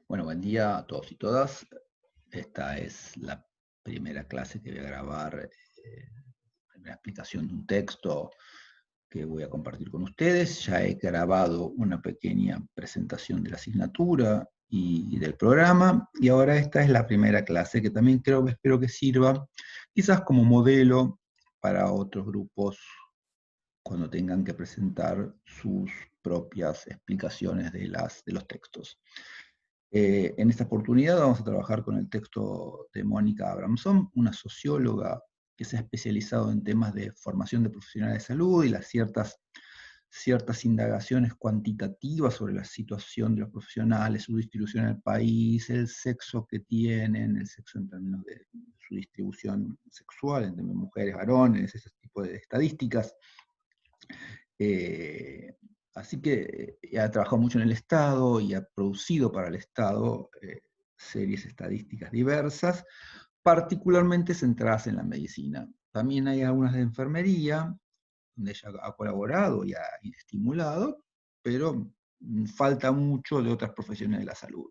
Bueno, buen día a todos y todas. Esta es la primera clase que voy a grabar, primera explicación de un texto que voy a compartir con ustedes. Ya he grabado una pequeña presentación de la asignatura y del programa, y ahora esta es la primera clase que también espero que sirva quizás como modelo para otros grupos cuando tengan que presentar sus propias explicaciones de los textos. En esta oportunidad vamos a trabajar con el texto de Mónica Abramson, una socióloga que se ha especializado en temas de formación de profesionales de salud y las ciertas indagaciones cuantitativas sobre la situación de los profesionales, su distribución en el país, el sexo que tienen, el sexo en términos de su distribución sexual, entre mujeres, varones, ese tipo de estadísticas. Eh, Así que ha trabajado mucho en el Estado y ha producido para el Estado series estadísticas diversas, particularmente centradas en la medicina. También hay algunas de enfermería, donde ella ha colaborado y ha estimulado, pero falta mucho de otras profesiones de la salud.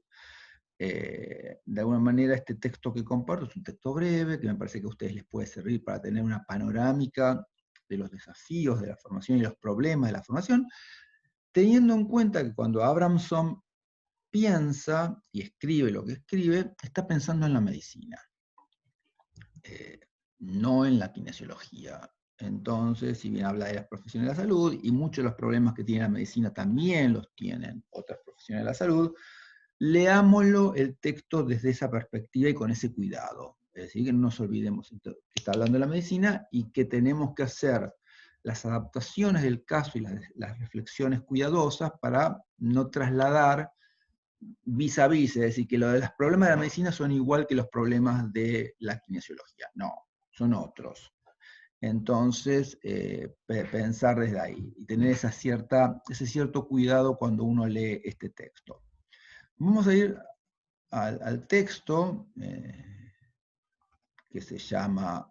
De alguna manera este texto que comparto es un texto breve, que me parece que a ustedes les puede servir para tener una panorámica de los desafíos de la formación y los problemas de la formación, teniendo en cuenta que cuando Abramson piensa y escribe lo que escribe, está pensando en la medicina, eh, no en la kinesiología. Entonces, si bien habla de las profesiones de la salud, y muchos de los problemas que tiene la medicina también los tienen otras profesiones de la salud, leámoslo el texto desde esa perspectiva y con ese cuidado. Es decir, que no nos olvidemos que está hablando de la medicina y que tenemos que hacer las adaptaciones del caso y las reflexiones cuidadosas para no trasladar vis a vis, es decir, que los problemas de la medicina son igual que los problemas de la kinesiología. No, son otros. Entonces, pensar desde ahí y tener ese cierto cuidado cuando uno lee este texto. Vamos a ir al texto que se llama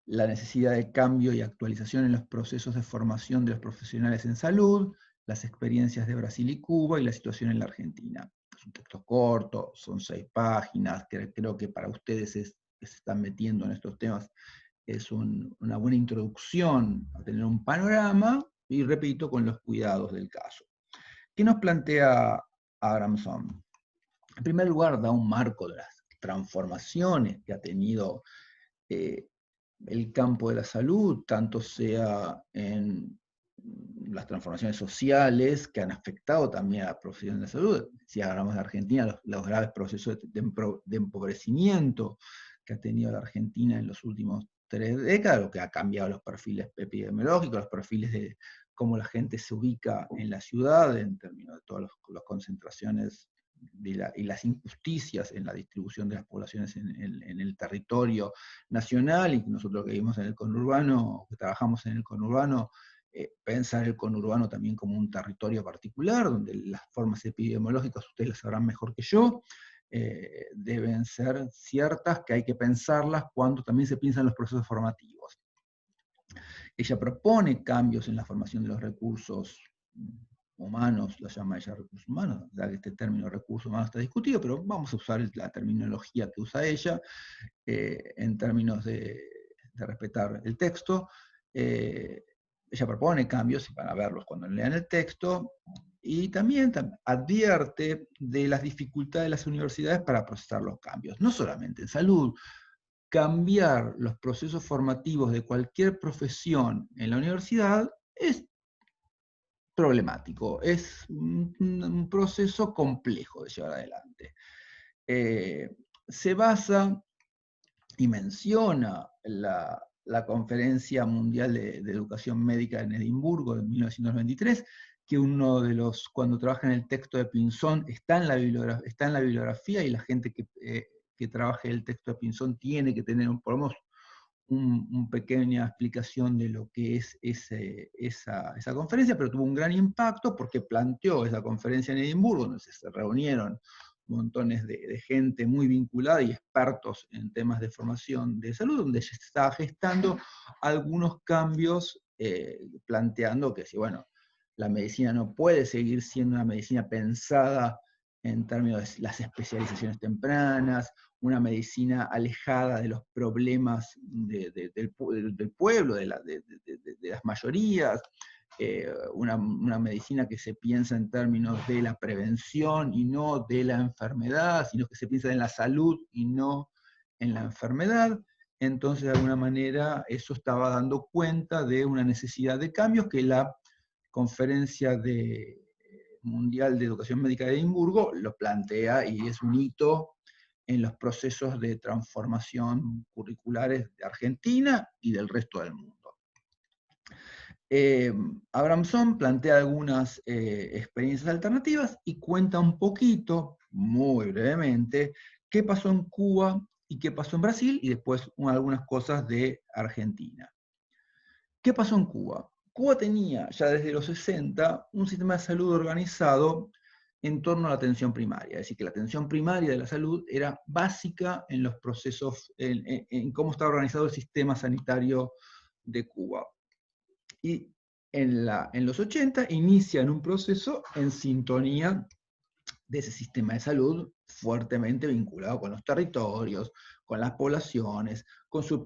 La necesidad de cambio y actualización en los procesos de formación de los profesionales en salud, las experiencias de Brasil y Cuba y la situación en la Argentina. Es un texto corto, son 6 páginas, que creo que para ustedes que se están metiendo en estos temas es una buena introducción a tener un panorama, y repito, con los cuidados del caso. ¿Qué nos plantea Abramson? En primer lugar, da un marco de las transformaciones que ha tenido eh, el campo de la salud, tanto sea en las transformaciones sociales que han afectado también a la profesión de la salud. Si hablamos de Argentina, los graves procesos de empobrecimiento que ha tenido la Argentina en los últimos 3 décadas, lo que ha cambiado los perfiles epidemiológicos, los perfiles de cómo la gente se ubica en la ciudad, en términos de todas las concentraciones y las injusticias en la distribución de las poblaciones en el territorio nacional, y nosotros que vivimos en el conurbano, que trabajamos en el conurbano, pensar el conurbano también como un territorio particular, donde las formas epidemiológicas, ustedes las sabrán mejor que yo, deben ser ciertas, que hay que pensarlas cuando también se piensan los procesos formativos. Ella propone cambios en la formación de los recursos humanos, lo llama ella recursos humanos, ya que este término recursos humanos está discutido, pero vamos a usar la terminología que usa ella en términos de respetar el texto. Ella propone cambios, y van a verlos cuando lean el texto, y también advierte de las dificultades de las universidades para procesar los cambios, no solamente en salud. Cambiar los procesos formativos de cualquier profesión en la universidad es problemático, es un proceso complejo de llevar adelante. Se basa y menciona la Conferencia Mundial de Educación Médica en Edimburgo de 1993, que uno de los, cuando trabaja en el texto de Pinzón, está en la bibliografía, y la gente que trabaje el texto de Pinzón tiene que tener por lo menos una pequeña explicación de lo que es esa conferencia, pero tuvo un gran impacto porque planteó esa conferencia en Edimburgo, donde se reunieron montones de gente muy vinculada y expertos en temas de formación de salud, donde se estaba gestando algunos cambios, planteando que si, bueno, La medicina no puede seguir siendo una medicina pensada en términos de las especializaciones tempranas, una medicina alejada de los problemas del pueblo, de las mayorías, una medicina que se piensa en términos de la prevención y no de la enfermedad, sino que se piensa en la salud y no en la enfermedad. Entonces, de alguna manera, eso estaba dando cuenta de una necesidad de cambios que la Conferencia Mundial de Educación Médica de Edimburgo lo plantea y es un hito en los procesos de transformación curriculares de Argentina y del resto del mundo. Abramson plantea algunas experiencias alternativas y cuenta un poquito, muy brevemente, qué pasó en Cuba y qué pasó en Brasil, y después algunas cosas de Argentina. ¿Qué pasó en Cuba? Cuba tenía ya desde los 60 un sistema de salud organizado en torno a la atención primaria, es decir, que la atención primaria de la salud era básica en los procesos, en cómo estaba organizado el sistema sanitario de Cuba. Y en los 80 inician un proceso en sintonía de ese sistema de salud fuertemente vinculado con los territorios, con las poblaciones, con su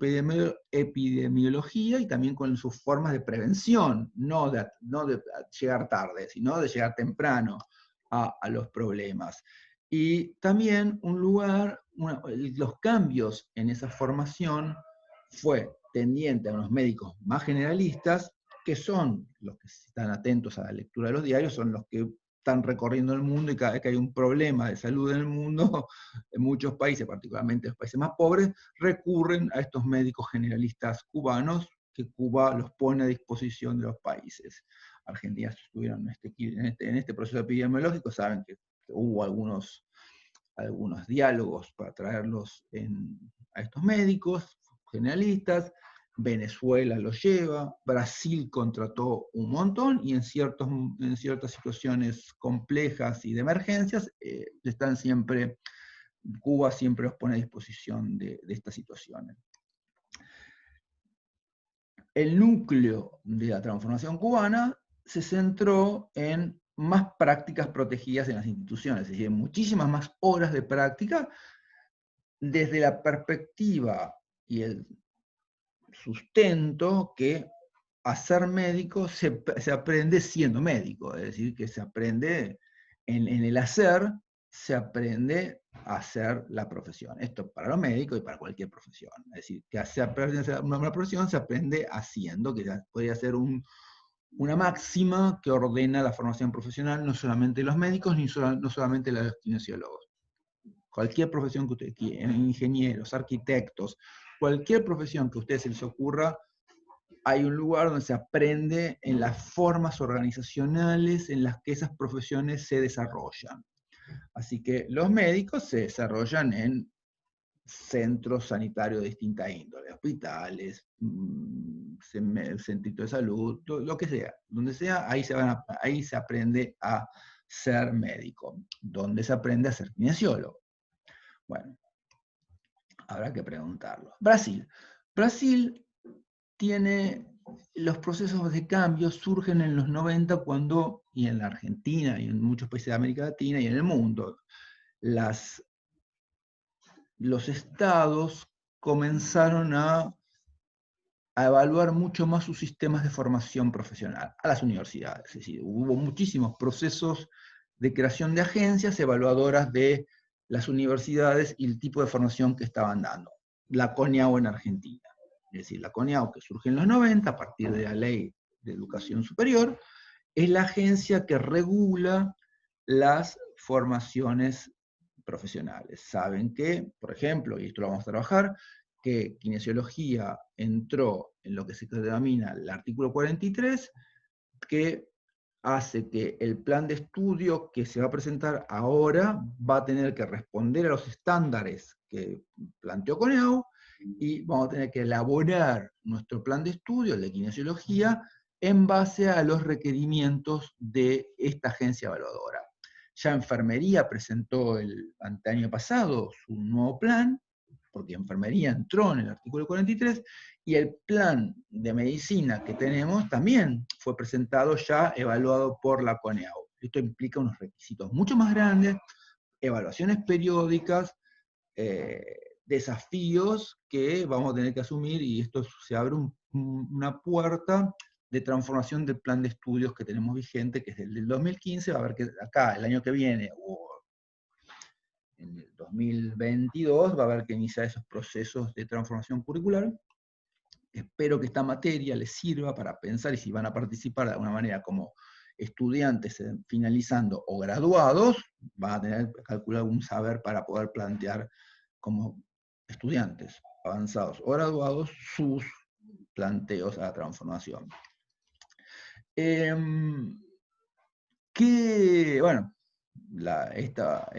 epidemiología y también con sus formas de prevención, no de llegar tarde, sino de llegar temprano a los problemas. Y también un lugar, los cambios en esa formación fue tendiente a unos médicos más generalistas, que son los que están atentos a la lectura de los diarios, son los que están recorriendo el mundo, y cada vez que hay un problema de salud en el mundo, en muchos países, particularmente los países más pobres, recurren a estos médicos generalistas cubanos, que Cuba los pone a disposición de los países. Argentina estuvieron en este proceso epidemiológico, saben que hubo algunos diálogos para traerlos a estos médicos generalistas. Venezuela lo lleva, Brasil contrató un montón, y en ciertas situaciones complejas y de emergencias, Cuba siempre los pone a disposición de estas situaciones. El núcleo de la transformación cubana se centró en más prácticas protegidas en las instituciones, es decir, muchísimas más horas de práctica desde la perspectiva y el sustento que a ser médico se aprende siendo médico, es decir, que se aprende en el hacer, se aprende a hacer la profesión. Esto para los médicos y para cualquier profesión. Es decir, que se aprende a hacer una profesión, se aprende haciendo, que podría ser una máxima que ordena la formación profesional, no solamente de los médicos, no solamente de los kinesiólogos. Cualquier profesión que ustedes quieran, ingenieros, arquitectos, cualquier profesión que a ustedes se les ocurra, hay un lugar donde se aprende en las formas organizacionales en las que esas profesiones se desarrollan. Así que los médicos se desarrollan en centros sanitarios de distinta índole, hospitales, centritos de salud, lo que sea. Donde sea, ahí se aprende a ser médico. Donde se aprende a ser kinesiólogo. Bueno, habrá que preguntarlo. Brasil. Brasil tiene los procesos de cambio, surgen en los 90 cuando, y en la Argentina, y en muchos países de América Latina, y en el mundo, los estados comenzaron a evaluar mucho más sus sistemas de formación profesional, a las universidades. Es decir, hubo muchísimos procesos de creación de agencias evaluadoras de las universidades y el tipo de formación que estaban dando. La CONIAU en Argentina. Es decir, la CONIAU, que surge en los 90 a partir de la Ley de Educación Superior, es la agencia que regula las formaciones profesionales. Saben que, por ejemplo, y esto lo vamos a trabajar, que kinesiología entró en lo que se denomina el artículo 43, que hace que el plan de estudio que se va a presentar ahora va a tener que responder a los estándares que planteó CONIAU, y vamos a tener que elaborar nuestro plan de estudio, el de kinesiología, en base a los requerimientos de esta agencia evaluadora. Ya enfermería presentó el año pasado su nuevo plan, porque enfermería entró en el artículo 43, y el plan de medicina que tenemos también fue presentado ya, evaluado por la CONEAU. Esto implica unos requisitos mucho más grandes, evaluaciones periódicas, desafíos que vamos a tener que asumir, y esto se abre una puerta de transformación del plan de estudios que tenemos vigente, que es el del 2015, va a haber que acá, el año que viene, o en el 2022, va a haber que iniciar esos procesos de transformación curricular. Espero que esta materia les sirva para pensar, y si van a participar de alguna manera como estudiantes finalizando o graduados, van a tener que calcular algún saber para poder plantear como estudiantes avanzados o graduados sus planteos a la transformación. Bueno, esta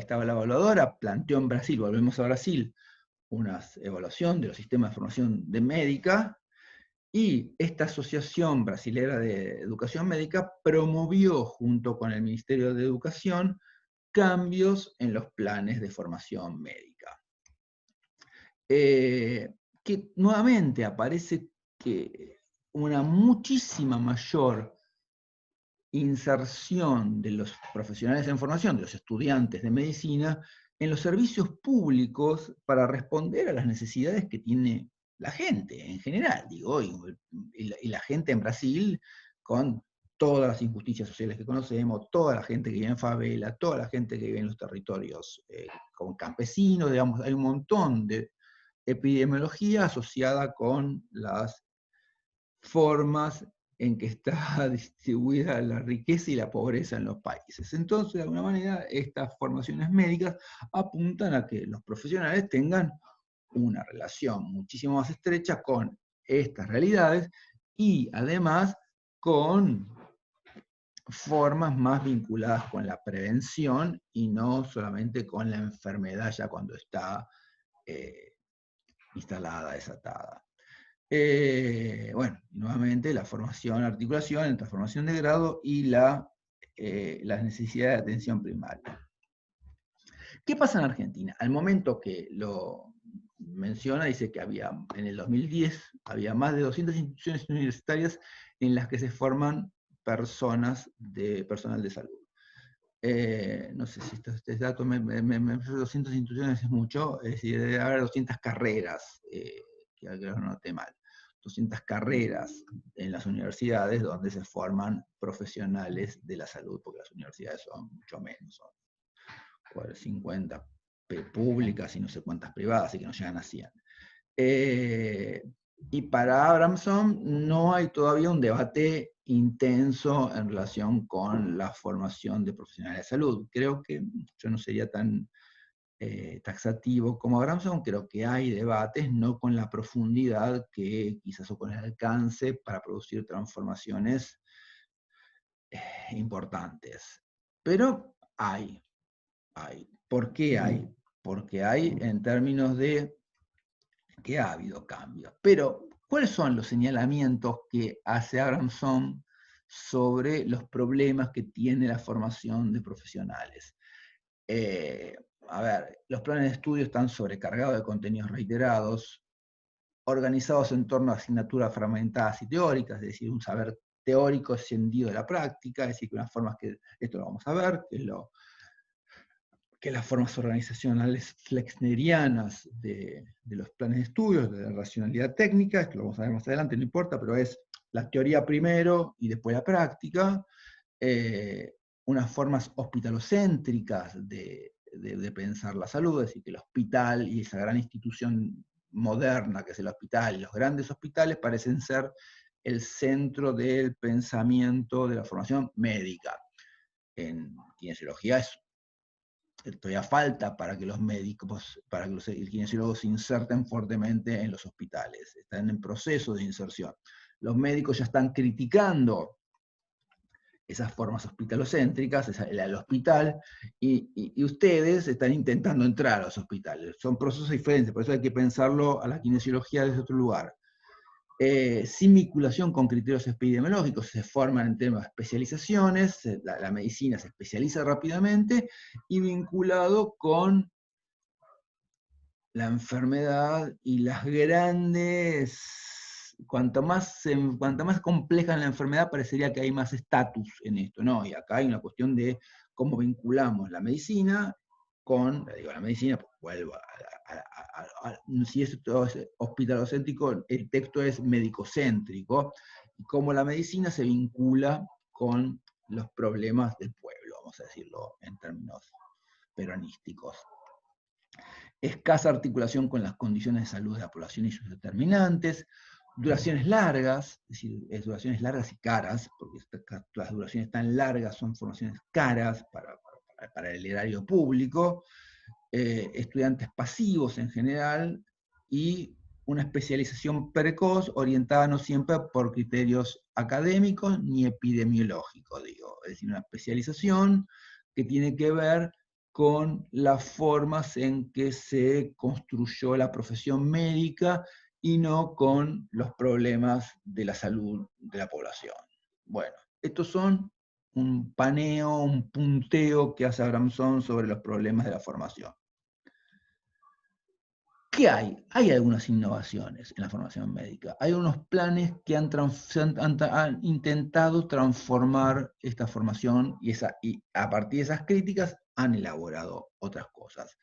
evaluadora planteó en Brasil, volvemos a Brasil, una evaluación de los sistemas de formación de médica, y esta Asociación Brasilera de Educación Médica promovió, junto con el Ministerio de Educación, cambios en los planes de formación médica. Que nuevamente aparece que una muchísima mayor inserción de los profesionales en formación, de los estudiantes de medicina, en los servicios públicos para responder a las necesidades que tiene la gente en general, digo, y la gente en Brasil, con todas las injusticias sociales que conocemos, toda la gente que vive en favela, toda la gente que vive en los territorios con campesinos, digamos, hay un montón de epidemiología asociada con las formas en que está distribuida la riqueza y la pobreza en los países. Entonces, de alguna manera, estas formaciones médicas apuntan a que los profesionales tengan una relación muchísimo más estrecha con estas realidades, y además con formas más vinculadas con la prevención y no solamente con la enfermedad ya cuando está instalada, desatada. Bueno, nuevamente la formación, articulación entre formación de grado y las necesidades de atención primaria. ¿Qué pasa en Argentina? Al momento que lo menciona, dice que había, en el 2010, había más de 200 instituciones universitarias en las que se forman personal de salud. No sé si este dato, 200 instituciones es mucho, es decir, debe haber 200 carreras, que no noté mal. 200 carreras en las universidades donde se forman profesionales de la salud, porque las universidades son mucho menos, son 50 públicas y no sé cuántas privadas, así que no llegan a 100. Y para Abramson no hay todavía un debate intenso en relación con la formación de profesionales de salud. Creo que yo no sería tan taxativo como Abramson, creo que hay debates, no con la profundidad que quizás, o con el alcance para producir transformaciones importantes. Pero hay. ¿Por qué hay? Porque hay en términos de que ha habido cambios. Pero, ¿cuáles son los señalamientos que hace Abramson sobre los problemas que tiene la formación de profesionales? A ver, los planes de estudio están sobrecargados de contenidos reiterados, organizados en torno a asignaturas fragmentadas y teóricas, es decir, un saber teórico escindido de la práctica, es decir, que unas formas que, esto lo vamos a ver, que las formas organizacionales flexnerianas de los planes de estudios, de la racionalidad técnica, esto lo vamos a ver más adelante, no importa, pero es la teoría primero y después la práctica, unas formas hospitalocéntricas de pensar la salud, es decir, que el hospital y esa gran institución moderna que es el hospital, y los grandes hospitales parecen ser el centro del pensamiento de la formación médica. En kinesiología todavía falta para que los médicos, para que los kinesiólogos se inserten fuertemente en los hospitales, están en proceso de inserción. Los médicos ya están criticando esas formas hospitalocéntricas, el hospital, y ustedes están intentando entrar a los hospitales. Son procesos diferentes, por eso hay que pensarlo a la kinesiología desde otro lugar. Sin vinculación con criterios epidemiológicos, se forman en temas de especializaciones, la medicina se especializa rápidamente, y vinculado con la enfermedad y las grandes, cuanto más compleja es la enfermedad, parecería que hay más estatus en esto, ¿no? Y acá hay una cuestión de cómo vinculamos la medicina con, digo, la medicina, pues vuelvo si esto es hospitalocéntrico, el texto es medicocéntrico, y cómo la medicina se vincula con los problemas del pueblo, vamos a decirlo en términos peronísticos. Escasa articulación con las condiciones de salud de la población y sus determinantes, duraciones largas, es decir, duraciones largas y caras, porque las duraciones tan largas son formaciones caras para el erario público, estudiantes pasivos en general, y una especialización precoz orientada no siempre por criterios académicos ni epidemiológicos, digo, es decir, una especialización que tiene que ver con las formas en que se construyó la profesión médica y no con los problemas de la salud de la población. Bueno, estos son un paneo, un punteo que hace Abramson sobre los problemas de la formación. ¿Qué hay? Hay algunas innovaciones en la formación médica. Hay unos planes que han intentado transformar esta formación y a partir de esas críticas han elaborado otras cosas.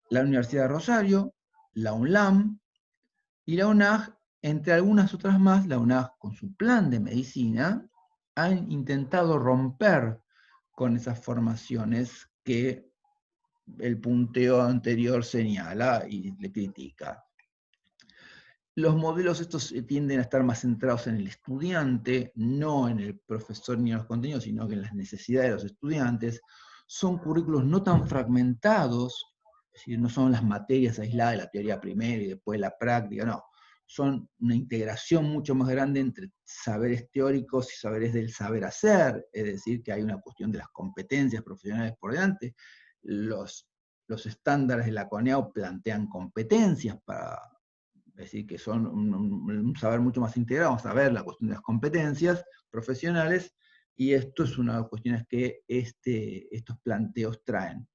La Universidad de Rosario, la UNLAM y la UNAG, entre algunas otras más, la UNAG con su plan de medicina, han intentado romper con esas formaciones que el punteo anterior señala y le critica. Los modelos estos tienden a estar más centrados en el estudiante, no en el profesor ni en los contenidos, sino que en las necesidades de los estudiantes. Son currículos no tan fragmentados, es decir, no son las materias aisladas de la teoría primero y después la práctica, no. Son una integración mucho más grande entre saberes teóricos y saberes del saber hacer, es decir, que hay una cuestión de las competencias profesionales por delante. Los estándares de la CONEAU plantean competencias para, es decir, que son un saber mucho más integrado, vamos a ver la cuestión de las competencias profesionales, y esto es una de las cuestiones que estos planteos traen.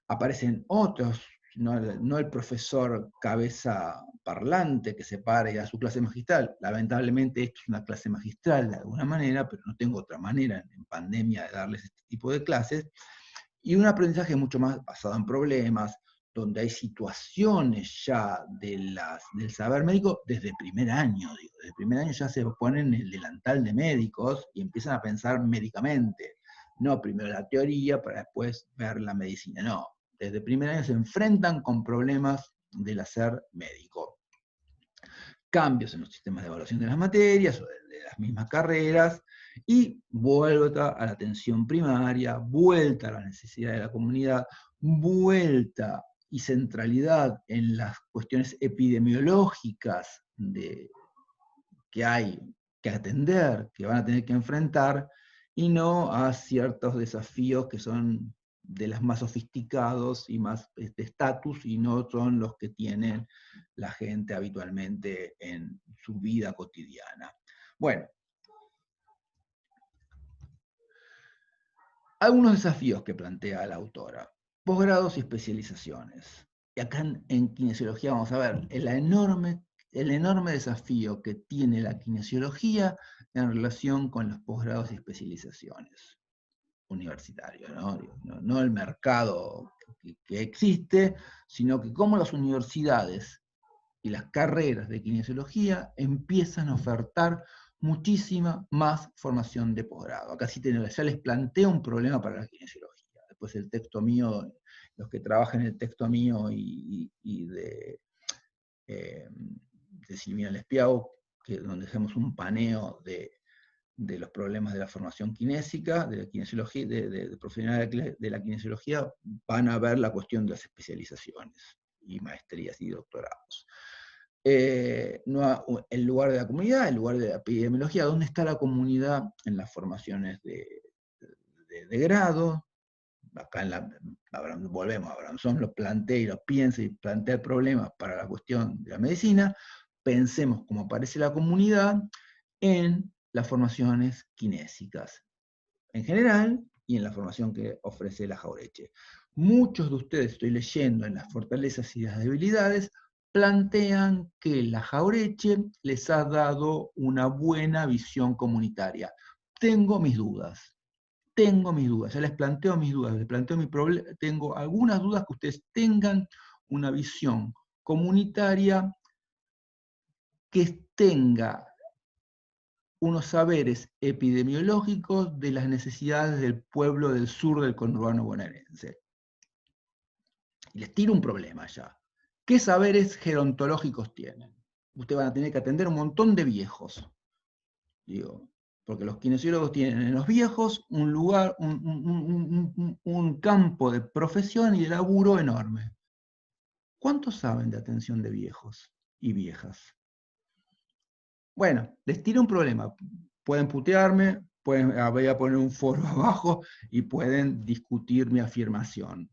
Aparecen otros, no el profesor cabeza parlante que se para y da su clase magistral. Lamentablemente esto es una clase magistral de alguna manera, pero no tengo otra manera en pandemia de darles este tipo de clases, y un aprendizaje mucho más basado en problemas, donde hay situaciones ya del saber médico desde primer año. Digo, desde primer año ya se ponen el delantal de médicos y empiezan a pensar médicamente. No primero la teoría para después ver la medicina. No, desde primer año se enfrentan con problemas del hacer médico. Cambios en los sistemas de evaluación de las materias o de las mismas carreras, y vuelta a la atención primaria, vuelta a la necesidad de la comunidad, vuelta y centralidad en las cuestiones epidemiológicas que hay que atender, que van a tener que enfrentar, y no a ciertos desafíos que son de los más sofisticados y más de estatus, y no son los que tienen la gente habitualmente en su vida cotidiana. Bueno, algunos desafíos que plantea la autora: posgrados y especializaciones. Y acá en kinesiología vamos a ver el enorme desafío que tiene la kinesiología en relación con los posgrados y especializaciones universitarios, no el mercado que existe, sino que cómo las universidades y las carreras de kinesiología empiezan a ofertar muchísima más formación de posgrado. Acá sí ya les planteo un problema para la kinesiología. Después el texto mío, los que trabajan en el texto mío y de Silvina Lespiau, donde hacemos un paneo de los problemas de la formación kinésica, de la kinesiología, de profesionales de la kinesiología, van a ver la cuestión de las especializaciones y maestrías y doctorados. El lugar de la comunidad, el lugar de la epidemiología, ¿dónde está la comunidad en las formaciones de grado? Acá volvemos a Abramson, lo plantea y lo piensa y plantea el problema para la cuestión de la medicina. Pensemos cómo aparece la comunidad en las formaciones kinésicas en general y en la formación que ofrece la Jauretche. Muchos de ustedes, estoy leyendo en las fortalezas y las debilidades, plantean que la Jauretche les ha dado una buena visión comunitaria. Tengo mis dudas, ya les planteo mis dudas, les planteo mi problema, tengo algunas dudas que ustedes tengan una visión comunitaria que tenga unos saberes epidemiológicos de las necesidades del pueblo del sur del conurbano bonaerense. Y les tiro un problema ya. ¿Qué saberes gerontológicos tienen? Ustedes van a tener que atender un montón de viejos. Digo, porque los kinesiólogos tienen en los viejos un lugar, un campo de profesión y de laburo enorme. ¿Cuántos saben de atención de viejos y viejas? Bueno, les tiro un problema. Pueden putearme, voy a poner un foro abajo y pueden discutir mi afirmación.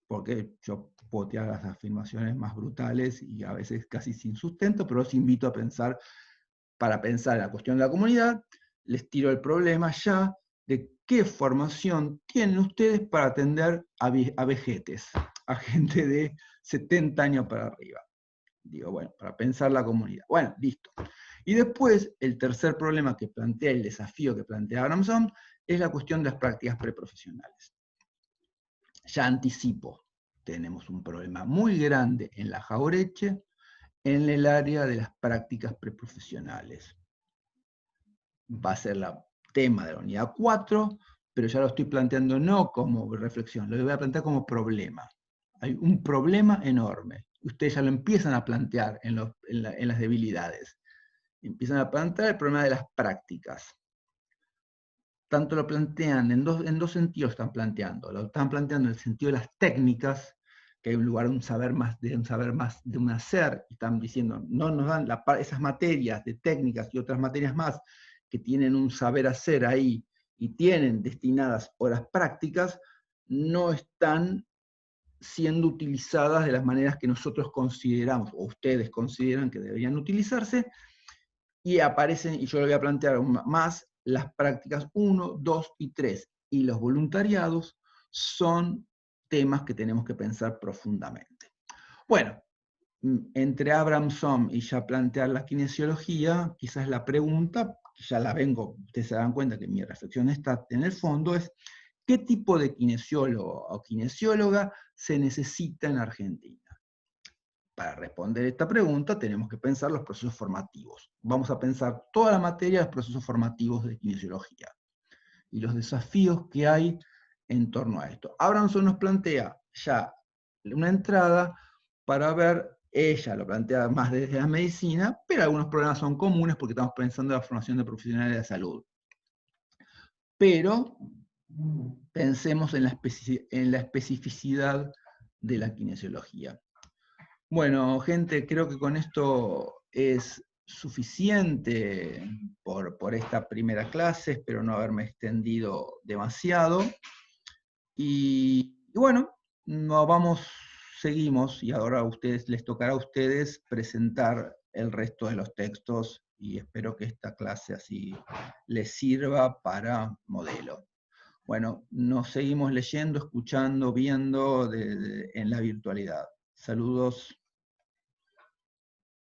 Porque yo puedo tirar las afirmaciones más brutales y a veces casi sin sustento, pero los invito a pensar, para pensar en la cuestión de la comunidad, les tiro el problema ya de qué formación tienen ustedes para atender a vejetes, a gente de 70 años para arriba. Digo, bueno, para pensar la comunidad. Bueno, listo. Y después, el tercer problema que plantea, el desafío que plantea Abramson, es la cuestión de las prácticas preprofesionales. Ya anticipo, tenemos un problema muy grande en la Jauretche en el área de las prácticas preprofesionales. Va a ser el tema de la unidad 4, pero ya lo estoy planteando no como reflexión, lo voy a plantear como problema. Hay un problema enorme. Ustedes ya lo empiezan a plantear en las debilidades. Empiezan a plantear el problema de las prácticas. Tanto lo plantean, en dos sentidos están planteando. Lo están planteando en el sentido de las técnicas, que hay un lugar de un saber más, de un hacer, y están diciendo, no nos dan esas materias de técnicas y otras materias más que tienen un saber hacer ahí y tienen destinadas horas prácticas, no están siendo utilizadas de las maneras que nosotros consideramos, o ustedes consideran que deberían utilizarse, y aparecen, y yo lo voy a plantear más, las prácticas 1, 2 y 3, y los voluntariados son temas que tenemos que pensar profundamente. Bueno, entre Abramson y ya plantear la kinesiología, quizás la pregunta, que ya la vengo, ustedes se dan cuenta que mi reflexión está en el fondo, es ¿qué tipo de kinesiólogo o kinesióloga se necesita en Argentina? Para responder esta pregunta tenemos que pensar los procesos formativos. Vamos a pensar toda la materia de los procesos formativos de kinesiología y los desafíos que hay en torno a esto. Abramson nos plantea ya una entrada para ver, ella lo plantea más desde la medicina, pero algunos problemas son comunes porque estamos pensando en la formación de profesionales de salud. Pero pensemos en la especificidad de la kinesiología. Bueno, gente, creo que con esto es suficiente por esta primera clase, espero no haberme extendido demasiado. Y bueno, seguimos, y ahora les tocará a ustedes presentar el resto de los textos, y espero que esta clase así les sirva para modelo. Bueno, nos seguimos leyendo, escuchando, viendo en la virtualidad. Saludos.